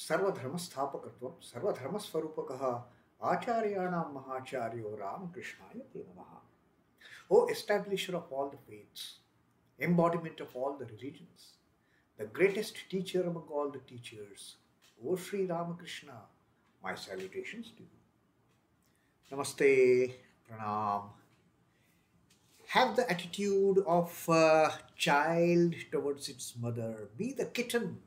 सर्वधर्मस्थापकत्वं सर्वधर्मस्वरूपकः आचार्याणां महाचार्यो रामकृष्णाय ते नमः. O establisher of all the faiths, embodiment of all the religions, the greatest teacher among all the teachers, O Sri Ramakrishna, my salutations to you. Namaste, pranam. Have the attitude of a child towards its mother. Be the kitten.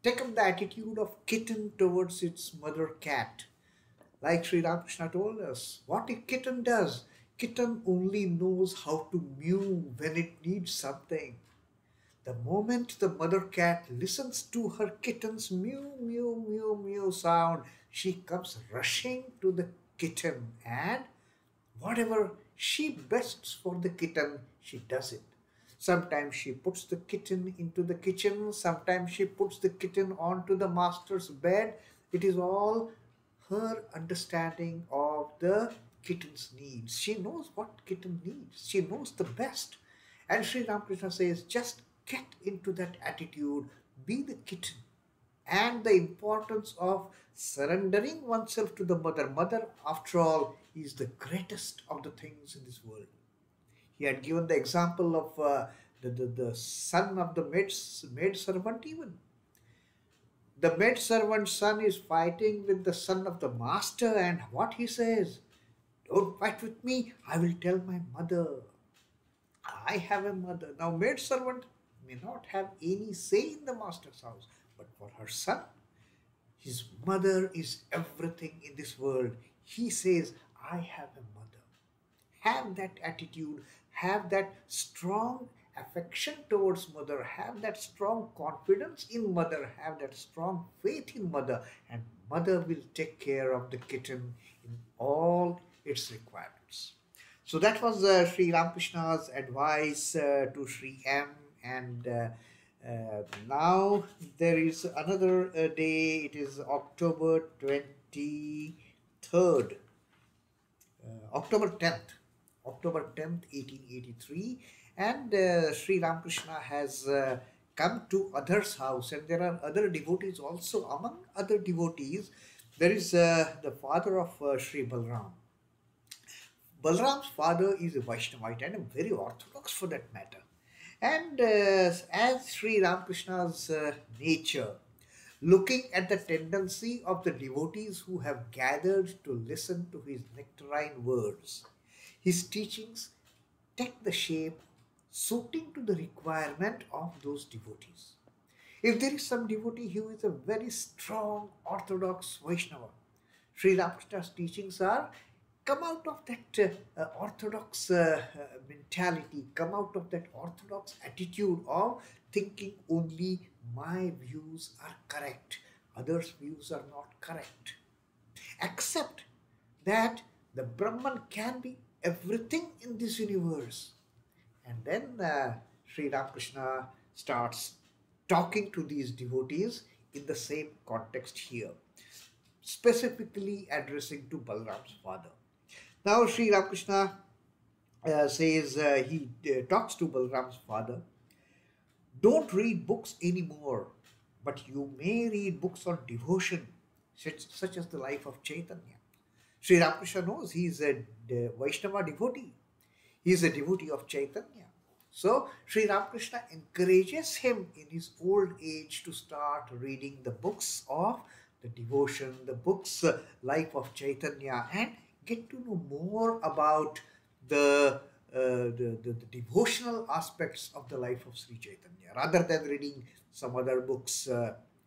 Take up the attitude of kitten towards its mother cat. Like Sri Ramakrishna told us, what a kitten does. Kitten only knows how to mew when it needs something. The moment the mother cat listens to her kitten's mew, mew, mew, mew sound, she comes rushing to the kitten and whatever she bests for the kitten, she does it. Sometimes she puts the kitten into the kitchen, sometimes she puts the kitten onto the master's bed. It is all her understanding of the kitten's needs. She knows what kitten needs. She knows the best. And Sri Ramakrishna says, just get into that attitude, be the kitten. And the importance of surrendering oneself to the mother. Mother, after all, is the greatest of the things in this world. He had given the example of the son of the maid servant even. The maid servant's son is fighting with the son of the master, and what he says, don't fight with me, I will tell my mother. I have a mother. Now maid servant may not have any say in the master's house, but for her son, his mother is everything in this world. He says, I have a mother. Have that attitude, have that strong affection towards mother, have that strong confidence in mother, have that strong faith in mother, and mother will take care of the kitten in all its requirements. So that was Sri Ramakrishna's advice to Sri M. And now there is another day. It is October 23rd, October 10th, 1883, and Sri Ramakrishna has come to others' house, and there are other devotees also. Among other devotees, there is the father of Sri Balram. Balram's father is a Vaishnavite and very orthodox for that matter. And as Sri Ramakrishna's nature, looking at the tendency of the devotees who have gathered to listen to his nectarine words, his teachings take the shape suiting to the requirement of those devotees. If there is some devotee who is a very strong orthodox Vaishnava, Sri Ramakrishna's teachings are, come out of that orthodox mentality, come out of that orthodox attitude of thinking only my views are correct, others' views are not correct. Accept that the Brahman can be everything in this universe. And then Sri Ramakrishna starts talking to these devotees in the same context here, specifically addressing to Balram's father. Now Sri Ramakrishna says, he talks to Balram's father, don't read books anymore, but you may read books on devotion, such as the life of Chaitanya. Sri Ramakrishna knows he is a Vaishnava devotee. He is a devotee of Chaitanya. So Sri Ramakrishna encourages him in his old age to start reading the books of the devotion, the books life of Chaitanya, and get to know more about the devotional aspects of the life of Sri Chaitanya, rather than reading some other books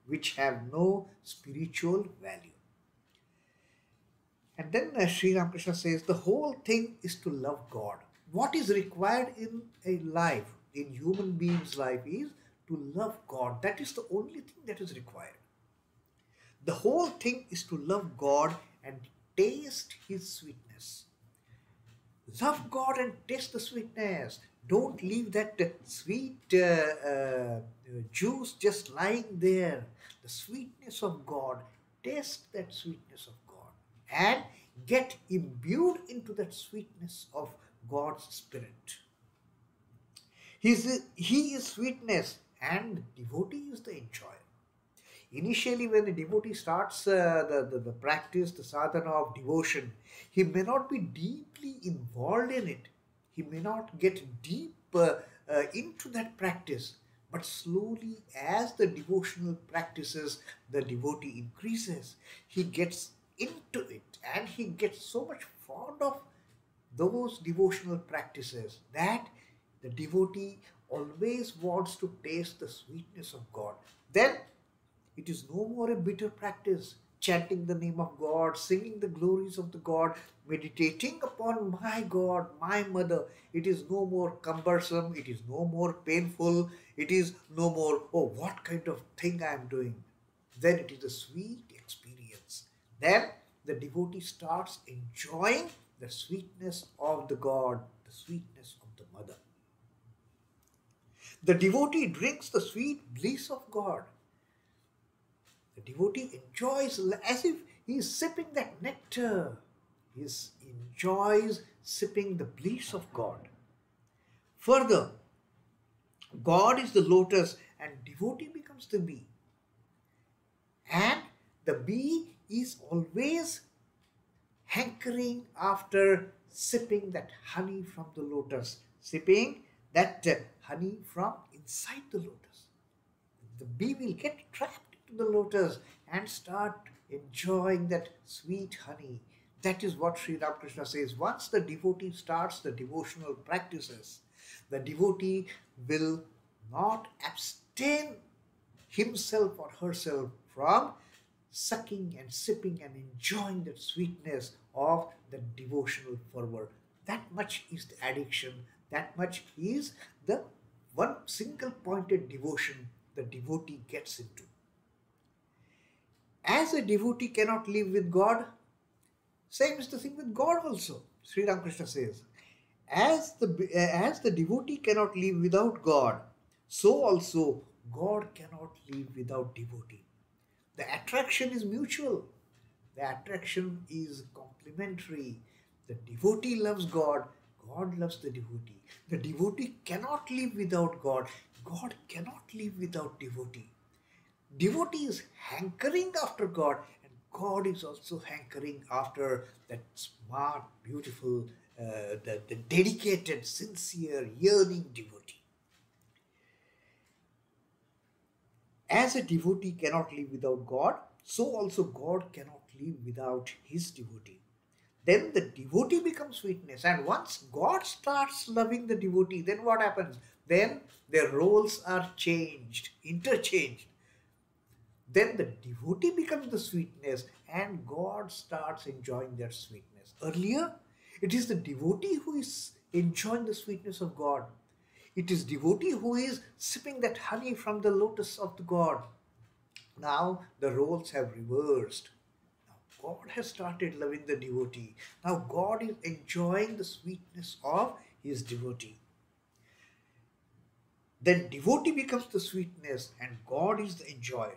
which have no spiritual value. And then Sri Ramakrishna says, the whole thing is to love God. What is required in a life, in human being's life, is to love God. That is the only thing that is required. The whole thing is to love God and taste His sweetness. Love God and taste the sweetness. Don't leave that sweet juice just lying there. The sweetness of God. Taste that sweetness of God and get imbued into that sweetness of God's Spirit. He is sweetness and devotee is the enjoyer. Initially, when the devotee starts the practice, the sadhana of devotion, he may not be deeply involved in it. He may not get deep into that practice. But slowly, as the devotional practices, the devotee increases. He gets into it and he gets so much fond of those devotional practices that the devotee always wants to taste the sweetness of God. Then it is no more a bitter practice, chanting the name of God, singing the glories of the God, meditating upon my God, my mother. It is no more cumbersome, it is no more painful, it is no more, oh, what kind of thing I am doing. Then it is a sweet experience. Then the devotee starts enjoying the sweetness of the God, the sweetness of the mother. The devotee drinks the sweet bliss of God. The devotee enjoys as if he is sipping that nectar. He enjoys sipping the bliss of God. Further, God is the lotus and devotee becomes the bee. And the bee is always hankering after sipping that honey from the lotus, sipping that honey from inside the lotus. The bee will get trapped into the lotus and start enjoying that sweet honey. That is what Sri Ramakrishna says. Once the devotee starts the devotional practices, the devotee will not abstain himself or herself from sucking and sipping and enjoying the sweetness of the devotional fervor. That much is the addiction, that much is the one single pointed devotion the devotee gets into. As a devotee cannot live with God, same is the thing with God also. Sri Ramakrishna says, as the devotee cannot live without God, so also God cannot live without devotee. The attraction is mutual. The attraction is complementary. The devotee loves God. God loves the devotee. The devotee cannot live without God. God cannot live without devotee. Devotee is hankering after God, and God is also hankering after that smart, beautiful, the dedicated, sincere, yearning devotee. As a devotee cannot live without God, so also God cannot live without his devotee. Then the devotee becomes sweetness, and once God starts loving the devotee, then what happens? Then their roles are changed, interchanged. Then the devotee becomes the sweetness and God starts enjoying that sweetness. Earlier, it is the devotee who is enjoying the sweetness of God. It is devotee who is sipping that honey from the lotus of the God. Now the roles have reversed. Now God has started loving the devotee. Now God is enjoying the sweetness of his devotee. Then devotee becomes the sweetness and God is the enjoyer.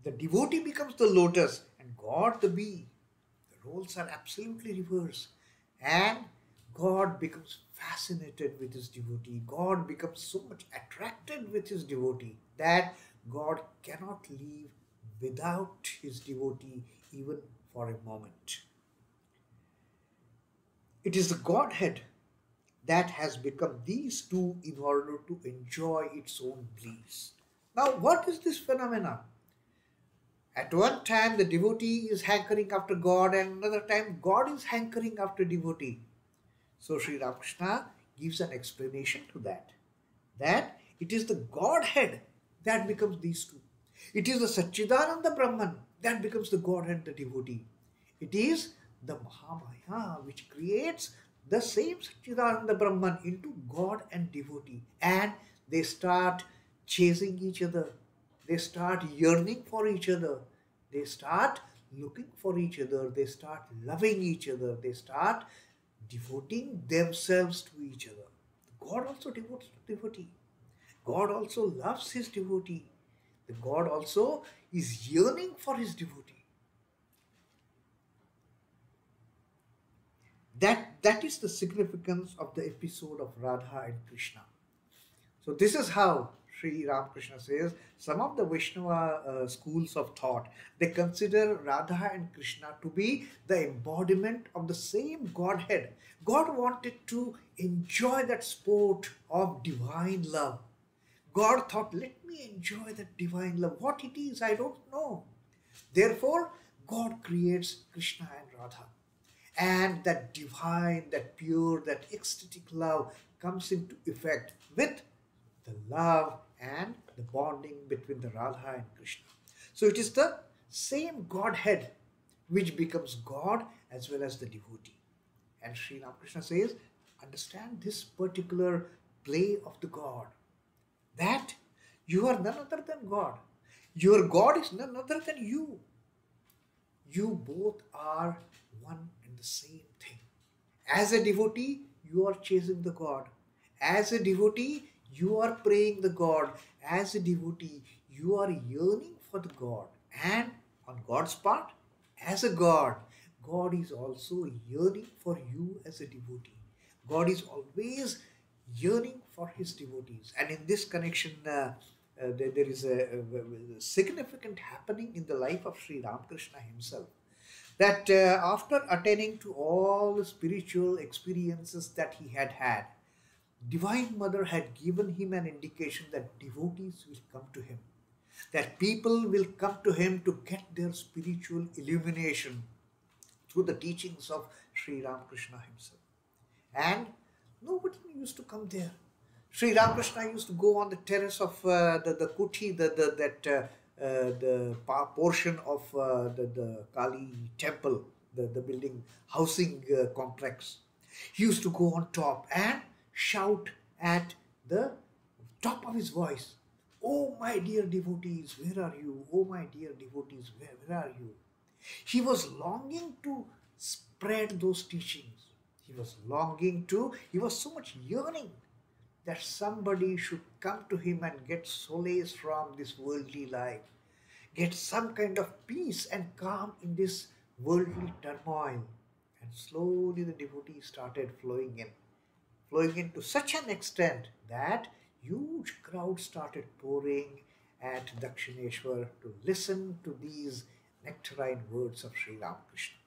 The devotee becomes the lotus and God the bee. The roles are absolutely reversed. And God becomes fascinated with his devotee. God becomes so much attracted with his devotee that God cannot live without his devotee even for a moment. It is the Godhead that has become these two in order to enjoy its own bliss. Now, what is this phenomenon? At one time, the devotee is hankering after God, and another time, God is hankering after devotee. So, Sri Ramakrishna gives an explanation to that. That it is the Godhead that becomes these two. It is the Satchidananda Brahman that becomes the Godhead, the devotee. It is the Mahamaya which creates the same Satchidananda Brahman into God and devotee. And they start chasing each other. They start yearning for each other. They start looking for each other. They start loving each other. They start devoting themselves to each other. God also devotes to devotee. God also loves his devotee. The God also is yearning for his devotee. That is the significance of the episode of Radha and Krishna. So this is how Sri Sri Ramakrishna says, some of the Vaishnava schools of thought, they consider Radha and Krishna to be the embodiment of the same Godhead. God wanted to enjoy that sport of divine love. God thought, let me enjoy that divine love. What it is, I don't know. Therefore, God creates Krishna and Radha. And that divine, that pure, that ecstatic love comes into effect with the love and the bonding between the Radha and Krishna. So it is the same Godhead which becomes God as well as the devotee. And Sri Ramakrishna says, understand this particular play of the God, that you are none other than God. Your God is none other than you. You both are one and the same thing. As a devotee, you are chasing the God. As a devotee, you are praying the God. As a devotee, you are yearning for the God. And on God's part, as a God, God is also yearning for you as a devotee. God is always yearning for his devotees. And in this connection, there is a significant happening in the life of Sri Ramakrishna himself. That after attaining to all the spiritual experiences that he had had, Divine Mother had given him an indication that devotees will come to him, that people will come to him to get their spiritual illumination through the teachings of Sri Ramakrishna himself. And nobody used to come there. Sri Ramakrishna used to go on the terrace of the kuti, the portion of the Kali temple, the building housing complex. He used to go on top and shout at the top of his voice, "Oh my dear devotees, where are you? Oh my dear devotees, where are you?" He was longing to spread those teachings. He was so much yearning that somebody should come to him and get solace from this worldly life, get some kind of peace and calm in this worldly turmoil. And slowly the devotees started flowing in to such an extent that huge crowds started pouring at Dakshineshwar to listen to these nectarine words of Sri Ramakrishna.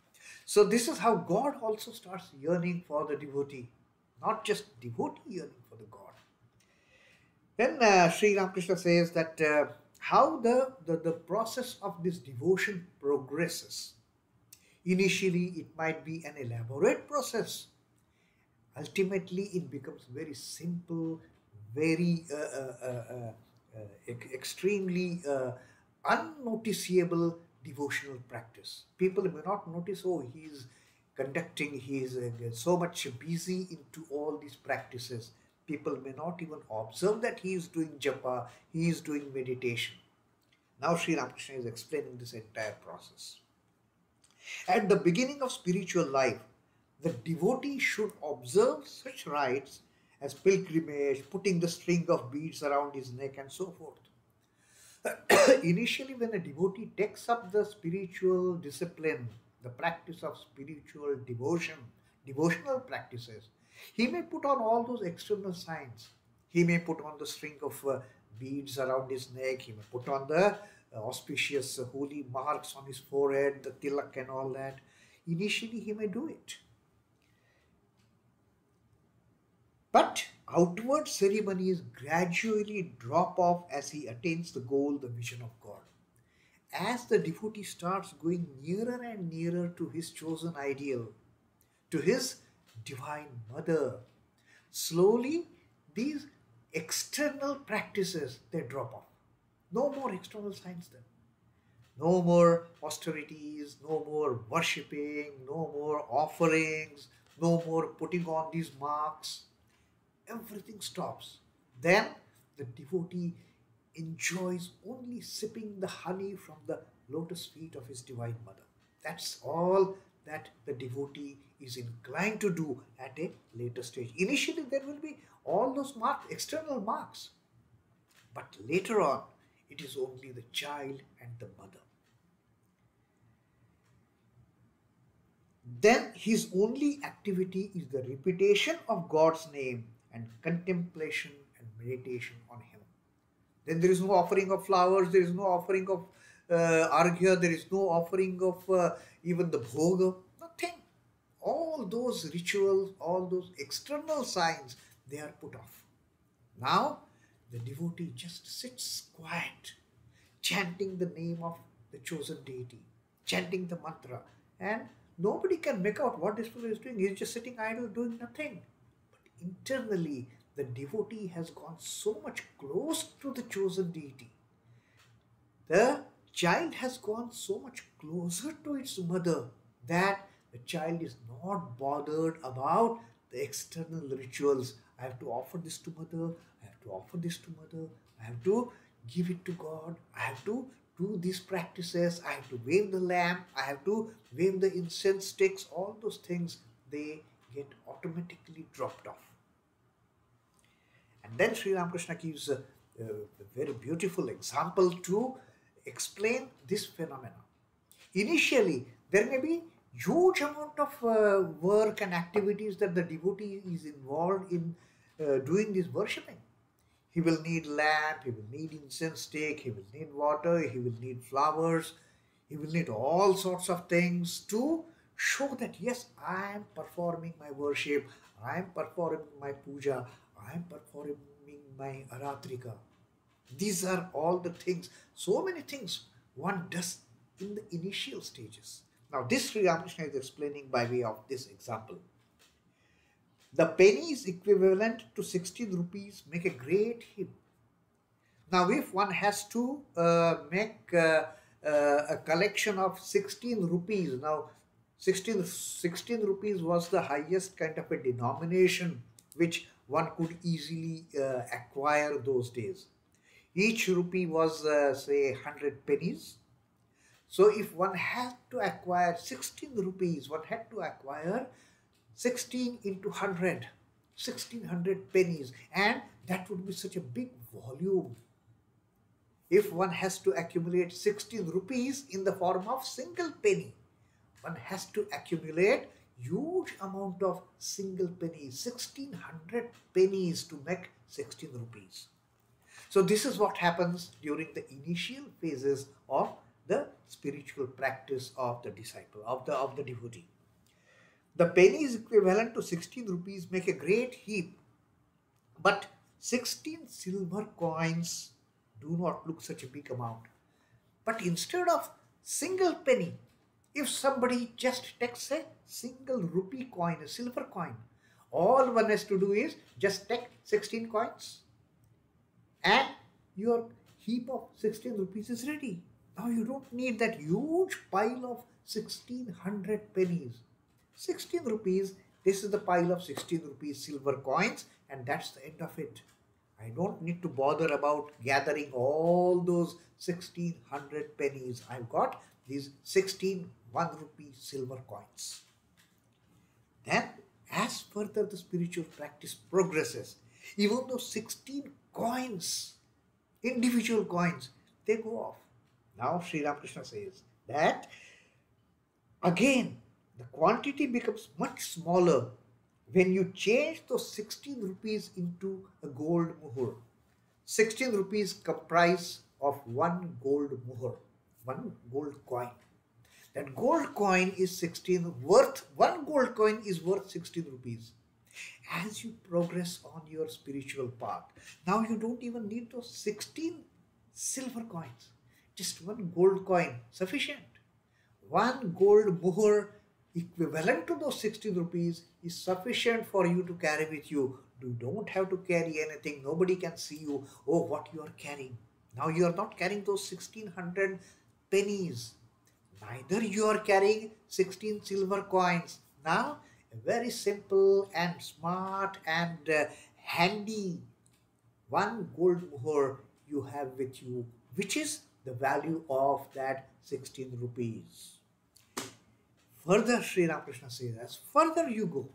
So this is how God also starts yearning for the devotee, not just devotee yearning for the God. Then Sri Ramakrishna says that how the process of this devotion progresses. Initially, it might be an elaborate process. Ultimately, it becomes very simple, very extremely unnoticeable devotional practice. People may not notice, oh, he is so much busy into all these practices. People may not even observe that he is doing japa, he is doing meditation. Now Sri Ramakrishna is explaining this entire process. At the beginning of spiritual life, the devotee should observe such rites as pilgrimage, putting the string of beads around his neck and so forth. Initially, when a devotee takes up the spiritual discipline, the practice of spiritual devotion, devotional practices, he may put on all those external signs. He may put on the string of beads around his neck. He may put on the auspicious holy marks on his forehead, the tilak and all that. Initially, he may do it. But outward ceremonies gradually drop off as he attains the goal, the vision of God. As the devotee starts going nearer and nearer to his chosen ideal, to his Divine Mother, slowly these external practices, they drop off. No more external signs then. No more austerities, no more worshipping, no more offerings, no more putting on these marks. Everything stops. Then the devotee enjoys only sipping the honey from the lotus feet of his Divine Mother. That's all that the devotee is inclined to do at a later stage. Initially, there will be all those marks, external marks. But later on, it is only the child and the mother. Then his only activity is the repetition of God's name and contemplation and meditation on Him. Then there is no offering of flowers, there is no offering of arghya, there is no offering of even the bhoga, nothing. All those rituals, all those external signs, they are put off. Now, the devotee just sits quiet, chanting the name of the chosen deity, chanting the mantra, and nobody can make out what this fellow is doing. He's just sitting idle, doing nothing. But internally, the devotee has gone so much close to the chosen deity. The child has gone so much closer to its mother that the child is not bothered about the external rituals. I have to offer this to mother, I have to offer this to mother, I have to give it to God, I have to do these practices, I have to wave the lamp, I have to wave the incense sticks, all those things, they get automatically dropped off. And then Sri Ramakrishna gives a very beautiful example to explain this phenomena. Initially, there may be huge amount of work and activities that the devotee is involved in doing this worshipping. He will need lamp, he will need incense stick, he will need water, he will need flowers, he will need all sorts of things to show that yes, I am performing my worship, I am performing my puja, I am performing my aratrika. These are all the things, so many things one does in the initial stages. Now this Sri Ramakrishna is explaining by way of this example. The pennies equivalent to 16 rupees make a great heap. Now if one has to make a collection of 16 rupees, now 16 rupees was the highest kind of a denomination which one could easily acquire those days. Each rupee was say 100 pennies. So if one had to acquire 16 rupees, one had to acquire 16 into 100, 1600 pennies, and that would be such a big volume. If one has to accumulate 16 rupees in the form of single penny, one has to accumulate huge amount of single pennies, 1600 pennies to make 16 rupees. So this is what happens during the initial phases of the spiritual practice of the disciple, of the devotee. The penny is equivalent to 16 rupees make a great heap, but 16 silver coins do not look such a big amount. But instead of single penny, if somebody just takes a single rupee coin, a silver coin, all one has to do is just take 16 coins and your heap of 16 rupees is ready. Now you don't need that huge pile of 1600 pennies. 16 rupees, this is the pile of 16 rupees silver coins, and that's the end of it. I don't need to bother about gathering all those 1600 pennies. I've got these 16 1 rupee silver coins. Then, as further the spiritual practice progresses, even those 16 coins, individual coins, they go off. Now Sri Ramakrishna says that again the quantity becomes much smaller when you change those 16 rupees into a gold muhur. 16 rupees comprise of one gold muhur, one gold coin. That gold coin is 16 worth, one gold coin is worth 16 rupees. As you progress on your spiritual path, now you don't even need those 16 silver coins. Just one gold coin, sufficient. One gold muhur equivalent to those 16 rupees is sufficient for you to carry with you. You don't have to carry anything. Nobody can see you. Oh, what you are carrying. Now you are not carrying those 1600 pennies. Neither you are carrying 16 silver coins. Now, a very simple and smart and handy one gold muhur you have with you, which is the value of that 16 rupees. Further, Sri Ramakrishna says, as further you go,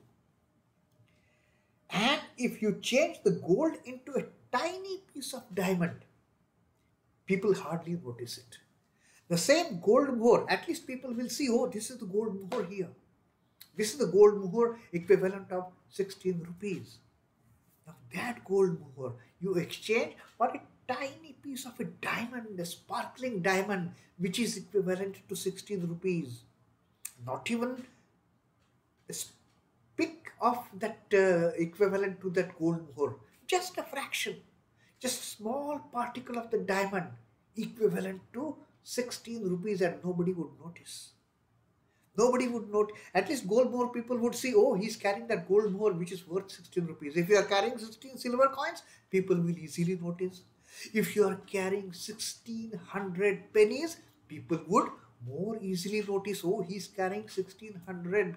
and if you change the gold into a tiny piece of diamond, people hardly notice it. The same gold muhur, at least people will see, oh, this is the gold muhur here. This is the gold muhur equivalent of 16 rupees. Now that gold muhur you exchange for a tiny piece of a diamond, a sparkling diamond, which is equivalent to 16 rupees. Not even a speck of that equivalent to that gold mohur. Just a fraction. Just a small particle of the diamond equivalent to 16 rupees, and nobody would notice. Nobody would note. At least gold more people would see, oh, he's carrying that gold more which is worth 16 rupees. If you are carrying 16 silver coins, people will easily notice. If you are carrying 1600 pennies, people would more easily notice, oh, he's carrying 1600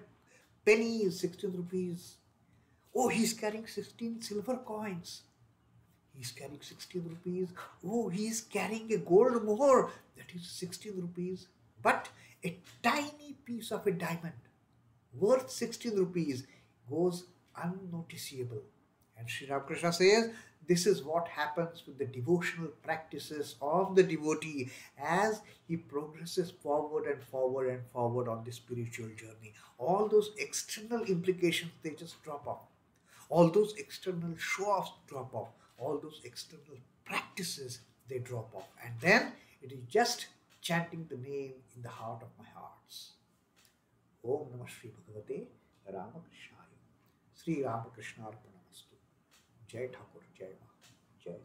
pennies, 16 rupees. Oh, he's carrying 16 silver coins. He's carrying 16 rupees. Oh, he's carrying a gold mohur. That is 16 rupees. But a tiny piece of a diamond worth 16 rupees goes unnoticeable. And Sri Ramakrishna says this is what happens with the devotional practices of the devotee as he progresses forward and forward and forward on the spiritual journey. All those external implications, they just drop off. All those external show-offs drop off. All those external practices, they drop off. And then it is just chanting the name in the heart of my hearts. Om Namah Shri Bhagavate Ramakrishna. Sri Ramakrishna Arpanamastu. Jai Thakur, Jai Ma, Jai